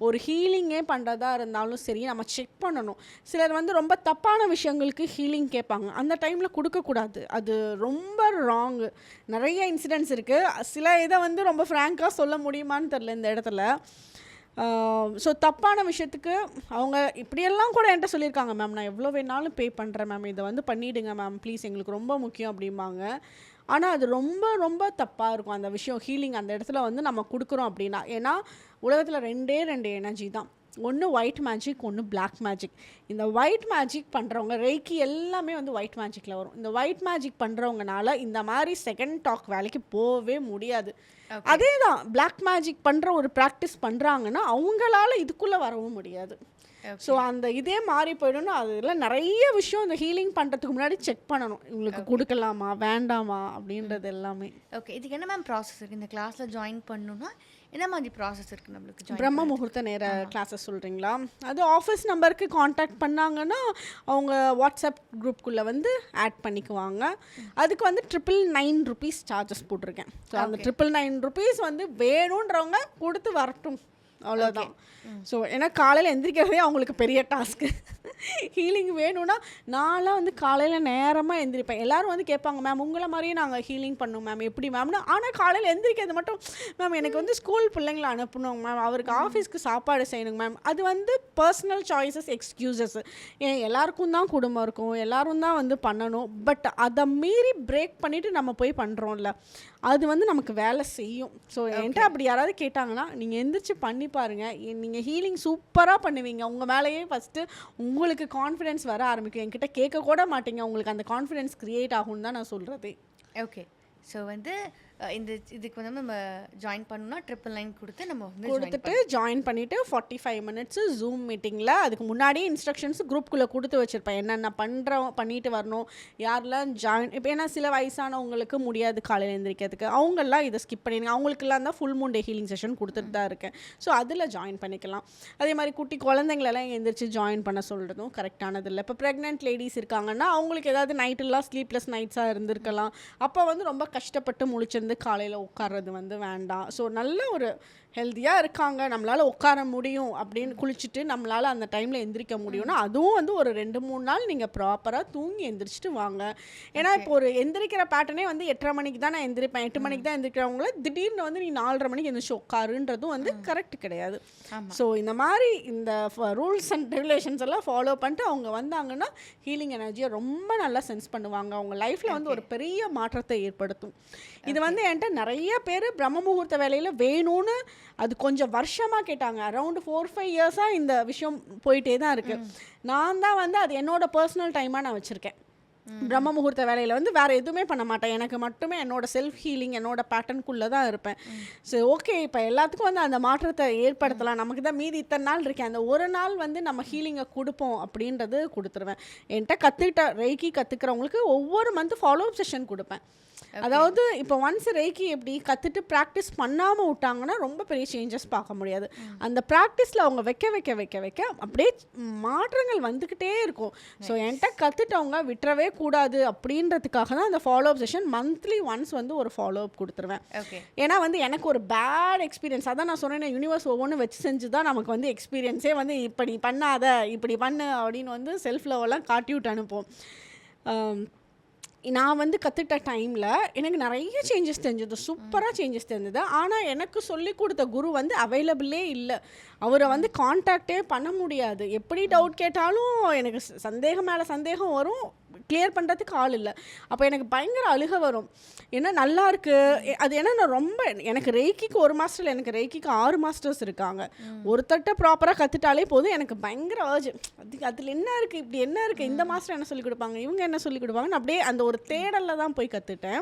ஒரு ஹீலிங்கே பண்ணுறதா இருந்தாலும் சரி நம்ம செக் பண்ணணும். சிலர் வந்து ரொம்ப தப்பான விஷயங்களுக்கு ஹீலிங் கேட்பாங்க, அந்த டைமில் கொடுக்கக்கூடாது, அது ரொம்ப ராங்கு. நிறைய இன்சிடென்ட்ஸ் இருக்குது. சில இதை வந்து ரொம்ப ஃப்ராங்காக சொல்ல முடியுமான்னு தெரில இந்த இடத்துல. ஸோ தப்பான விஷயத்துக்கு அவங்க இப்படியெல்லாம் கூட என்கிட்ட சொல்லியிருக்காங்க, மேம் நான் எவ்வளோ வேணாலும் பே பண்ணுறேன் மேம், இதை வந்து பண்ணிவிடுங்க மேம் ப்ளீஸ், எங்களுக்கு ரொம்ப முக்கியம் அப்படிம்பாங்க. ஆனால் அது ரொம்ப ரொம்ப தப்பாக இருக்கும் அந்த விஷயம். ஹீலிங் அந்த இடத்துல வந்து நம்ம கொடுக்குறோம் அப்படின்னா, ஏன்னா உலகத்தில் 2 எனர்ஜி தான், ஒன்று ஒயிட் மேஜிக், ஒன்று பிளாக் மேஜிக். இந்த ஒயிட் மேஜிக் பண்ணுறவங்க ரெய்க்கி எல்லாமே வந்து ஒயிட் மேஜிக்கில் வரும். இந்த ஒயிட் மேஜிக் பண்ணுறவங்கனால இந்த மாதிரி செகண்ட் டாக் வேலைக்கு போகவே முடியாது. அதே தான் பிளாக் மேஜிக் பண்ணுற ஒரு ப்ராக்டிஸ் பண்ணுறாங்கன்னா அவங்களால இதுக்குள்ளே வரவும் முடியாது. ஸோ அந்த இதே மாறி போயிடும்னா அதில் நிறைய விஷயம் இந்த ஹீலிங் பண்ணுறதுக்கு முன்னாடி செக் பண்ணணும், இவங்களுக்கு கொடுக்கலாமா வேண்டாமா அப்படின்றது எல்லாமே. ஓகே, இதுக்கு என்ன மேம் ப்ராசஸ் இருக்குது? இந்த கிளாஸில் ஜாயின் பண்ணணும்னா என்ன மாதிரி ப்ராசஸ் இருக்குது நம்மளுக்கு? பிரம்ம முகூர்த்த நேர கிளாஸஸ் சொல்கிறீங்களா? அது ஆஃபீஸ் நம்பருக்கு காண்டாக்ட் பண்ணாங்கன்னா அவங்க வாட்ஸ்அப் குரூப்புக்குள்ளே வந்து ஆட் பண்ணிக்குவாங்க. அதுக்கு வந்து 999 ருபீஸ் சார்ஜஸ் போட்டிருக்கேன். ஸோ அந்த 999 ருபீஸ் வந்து வேணுன்றவங்க கொடுத்து வரட்டும், அவ்வளோதான். ஸோ ஏன்னா காலையில் எந்திரிக்கிறதே அவங்களுக்கு பெரிய டாஸ்க்கு. ஹீலிங் வேணும்னா நான்லாம் வந்து காலையில் நேரமாக எந்திரிப்பேன். எல்லோரும் வந்து கேட்பாங்க, மேம் உங்களை மாதிரியே நாங்கள் ஹீலிங் பண்ணோம் மேம் எப்படி மேம்னு. ஆனால் காலையில் எந்திரிக்கிறது மட்டும், மேம் எனக்கு வந்து ஸ்கூல் பிள்ளைங்களை அனுப்பணும் மேம், அவருக்கு ஆஃபீஸ்க்கு சாப்பாடு செய்யணுங்க மேம். அது வந்து பர்சனல் சாய்ஸஸ், எக்ஸ்கியூசஸ். ஏன் எல்லாருக்கும் தான் குடும்பம் இருக்கும், எல்லோரும் தான் வந்து பண்ணணும். பட் அதை மீறி பிரேக் பண்ணிவிட்டு நம்ம போய் பண்ணுறோம்ல, அது வந்து நமக்கு வேலை செய்யும். ஸோ என்கிட்ட அப்படி யாராவது கேட்டாங்கன்னா நீங்கள் எந்திரிச்சு பண்ணி பாருங்கள், நீங்கள் ஹீலிங் சூப்பராக பண்ணுவீங்க. உங்கள் மேலேயே ஃபஸ்ட்டு உங்களுக்கு கான்ஃபிடென்ஸ் வர ஆரம்பிக்கும். என்கிட்ட கேட்க கூட மாட்டீங்க, உங்களுக்கு அந்த கான்ஃபிடென்ஸ் க்ரியேட் ஆகும்னு தான் நான் சொல்கிறது. ஓகே, ஸோ வந்து இதுக்கு வந்து நம்ம ஜாயின் பண்ணணும்னா 999 கொடுத்து நம்ம வந்து கொடுத்துட்டு ஜாயின் பண்ணிவிட்டு 45 மினிட்ஸு ஜூம் மீட்டிங்கில் அதுக்கு முன்னாடியே இன்ஸ்ட்ரக்ஷன்ஸ் குரூப்புக்குள்ளே கொடுத்து வச்சுருப்பேன், என்னென்ன பண்ணிட்டு வரணும், யாரெல்லாம் ஜாயின். இப்போ ஏன்னா சில வயசானவங்களுக்கு முடியாது காலையில் எழுந்திரிக்கிறதுக்கு, அவங்கெல்லாம் இதை ஸ்கிப் பண்ணிடுங்க. அவங்களுக்கெல்லாம் தான் full moon day healing session கொடுத்துட்டு தான் இருக்கேன். ஸோ அதில் ஜாயின் பண்ணிக்கலாம். அதே மாதிரி குட்டி குழந்தைங்களெல்லாம் எழுந்திரிச்சு ஜாயின் பண்ண சொல்கிறதும் கரெக்டானது இல்லை. இப்போ ப்ரெக்னென்ட் லேடிஸ் இருக்காங்கன்னா அவங்களுக்கு ஏதாவது நைட்டெல்லாம் ஸ்லீப்லெஸ் நைட்ஸாக இருந்திருக்கலாம், அப்போ வந்து ரொம்ப கஷ்டப்பட்டு முழிச்சிருந்து காலையில் உட்கார்றது வந்து வேண்டாம். ஸோ நல்ல ஒரு ஹெல்த்தியாக இருக்காங்க, நம்மளால் உட்கார முடியும் அப்படின்னு குளிச்சுட்டு நம்மளால் அந்த டைமில் எந்திரிக்க முடியும்னா அதுவும் வந்து ஒரு 2-3 நாள் நீங்கள் ப்ராப்பராக தூங்கி எந்திரிச்சிட்டு வாங்க. ஏன்னா இப்போ ஒரு எந்திரிக்கிற பேட்டர்னே வந்து 8:30 மணிக்கு தான் நான் எந்திரிப்பேன், 8 மணிக்கு தான் எந்திரிக்கிறவங்கள திடீர்னு வந்து நீ 4:30 மணிக்கு எந்திரிச்சு உட்காருன்றதும் வந்து கரெக்ட் கிடையாது. ஸோ இந்த மாதிரி இந்த ரூல்ஸ் அண்ட் ரெகுலேஷன்ஸ் எல்லாம் ஃபாலோ பண்ணிட்டு அவங்க வந்தாங்கன்னா ஹீலிங் எனர்ஜியை ரொம்ப நல்லா சென்ஸ் பண்ணுவாங்க, அவங்க லைஃப்பில் வந்து ஒரு பெரிய மாற்றத்தை ஏற்படுத்தும். இது வந்து என்கிட்ட நிறைய பேர் பிரம்ம முகூர்த்த வேலையில் வேணும்னு அது கொஞ்சம் வருஷமாக கேட்டாங்க. அரௌண்ட் 4-5 இயர்ஸாக இந்த விஷயம் போயிட்டே தான் இருக்குது. நான் தான் வந்து அது என்னோட பர்சனல் டைமாக நான் வச்சுருக்கேன். பிரம்ம முகூர்த்த வேலையில் வந்து வேறு எதுவுமே பண்ண மாட்டேன், எனக்கு மட்டுமே என்னோட செல்ஃப் ஹீலிங் என்னோட பேட்டர்னுக்குள்ளே தான் இருப்பேன். ஸோ ஓகே, இப்போ எல்லாத்துக்கும் வந்து அந்த மாற்றத்தை ஏற்படுத்தலாம், நமக்கு தான் மீதி இத்தனை நாள் இருக்கேன், அந்த ஒரு நாள் வந்து நம்ம ஹீலிங்கை கொடுப்போம் அப்படின்றது கொடுத்துருவேன். என்கிட்ட கற்றுக்கிட்ட ரெய்க்கி கற்றுக்கிறவங்களுக்கு ஒவ்வொரு மந்த் ஃபாலோ அப் செஷன் கொடுப்பேன். அதாவது இப்போ ஒன்ஸ் ரெய்க்கி எப்படி கற்றுட்டு ப்ராக்டிஸ் பண்ணாமல் விட்டாங்கன்னா ரொம்ப பெரிய சேஞ்சஸ் பார்க்க முடியாது. அந்த ப்ராக்டிஸில் அவங்க வைக்க வைக்க வைக்க வைக்க அப்படியே மாற்றங்கள் வந்துக்கிட்டே இருக்கும். ஸோ என்கிட்ட கற்றுட்டவங்க விட்டுறவே கூடாது அப்படின்றதுக்காக தான் அந்த follow up session monthly once வந்து ஒரு ஃபாலோ அப் கொடுத்துருவேன். ஏன்னா வந்து எனக்கு ஒரு பேட் எக்ஸ்பீரியன்ஸ், அதான் நான் சொன்னேன், யூனிவர்ஸ் ஒவ்வொன்று வச்சு செஞ்சு தான் நமக்கு வந்து எக்ஸ்பீரியன்ஸே வந்து இப்படி பண்ணாத இப்படி பண்ணு அப்படின்னு வந்து செல்ஃப் லெவலாம் காட்டி விட்டு அனுப்போம். நான் வந்து கற்றுக்கிட்ட டைமில் எனக்கு நிறைய சேஞ்சஸ் தெரிஞ்சது, சூப்பராக சேஞ்சஸ் தெரிஞ்சது. ஆனால் எனக்கு சொல்லி கொடுத்த குரு வந்து அவைலபிளே இல்லை. அவரை வந்து கான்டாக்டே பண்ண முடியாது. எப்படி டவுட் கேட்டாலும் எனக்கு சந்தேகம் மேலே சந்தேகம் வரும், கிளியர் பண்ணுறதுக்கு ஆள் இல்லை. அப்போ எனக்கு பயங்கர அழுக வரும். ஏன்னா நல்லா இருக்கு அது. ஏன்னா நான் ரொம்ப எனக்கு ரெய்க்கிக்கு 1 மாஸ்டர், எனக்கு ரெய்க்கிக்கு 6 மாஸ்டர்ஸ் இருக்காங்க. ஒருத்தட்ட ப்ராப்பராக கற்றுட்டாலே போதும், எனக்கு பயங்கர அர்ஜ். அதில் என்ன இருக்குது, இப்படி என்ன இருக்குது, இந்த மாஸ்டர் என்ன சொல்லிக் கொடுப்பாங்க, இவங்க என்ன சொல்லிக் கொடுப்பாங்கன்னு அப்படியே அந்த ஒரு தேடலில் தான் போய் கற்றுட்டேன்.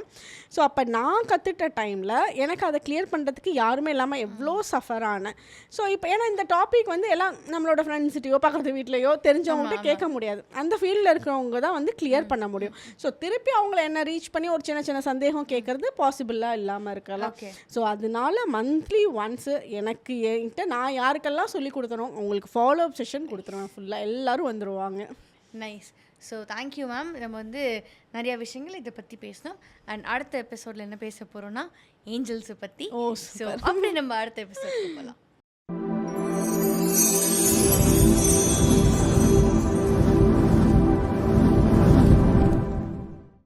ஸோ அப்போ நான் கற்றுட்ட டைமில் எனக்கு அதை கிளியர் பண்ணுறதுக்கு யாருமே இல்லாமல் எவ்வளோ சஃபர் ஆனேன். ஸோ இப்போ ஏன்னா இந்த டாபிக் வந்து எல்லாம் நம்மளோட ஃப்ரெண்ட்ஸ்கிட்டையோ பக்கத்து வீட்லையோ தெரிஞ்சவங்கள்ட்ட கேட்க முடியாது. அந்த ஃபீல்டில் இருக்கிறவங்க தான் வந்து கிளியர் பண்ண முடியும். ஸோ திருப்பி அவங்கள என்ன ரீச் பண்ணி ஒரு சின்ன சின்ன சந்தேகம் கேட்கறது பாசிபிளாக இல்லாமல் இருக்கலாம். ஸோ அதனால மந்த்லி ஒன்ஸு எனக்கு என்கிட்ட நான் யாருக்கெல்லாம் சொல்லி கொடுத்துறோம் உங்களுக்கு ஃபாலோ அப் செஷன் கொடுத்துருவேன். ஃபுல்லாக எல்லோரும் வந்துடுவாங்க. நைஸ். So thank you ma'am. நம்ம வந்து நிறையா விஷயங்கள் இதை பற்றி பேசணும். அண்ட் அடுத்த எபிசோடில் என்ன பேச போகிறோன்னா ஏஞ்சல்ஸை பற்றி. ஸோ அப்படி நம்ம அடுத்த எபிசோட் போகலாம்.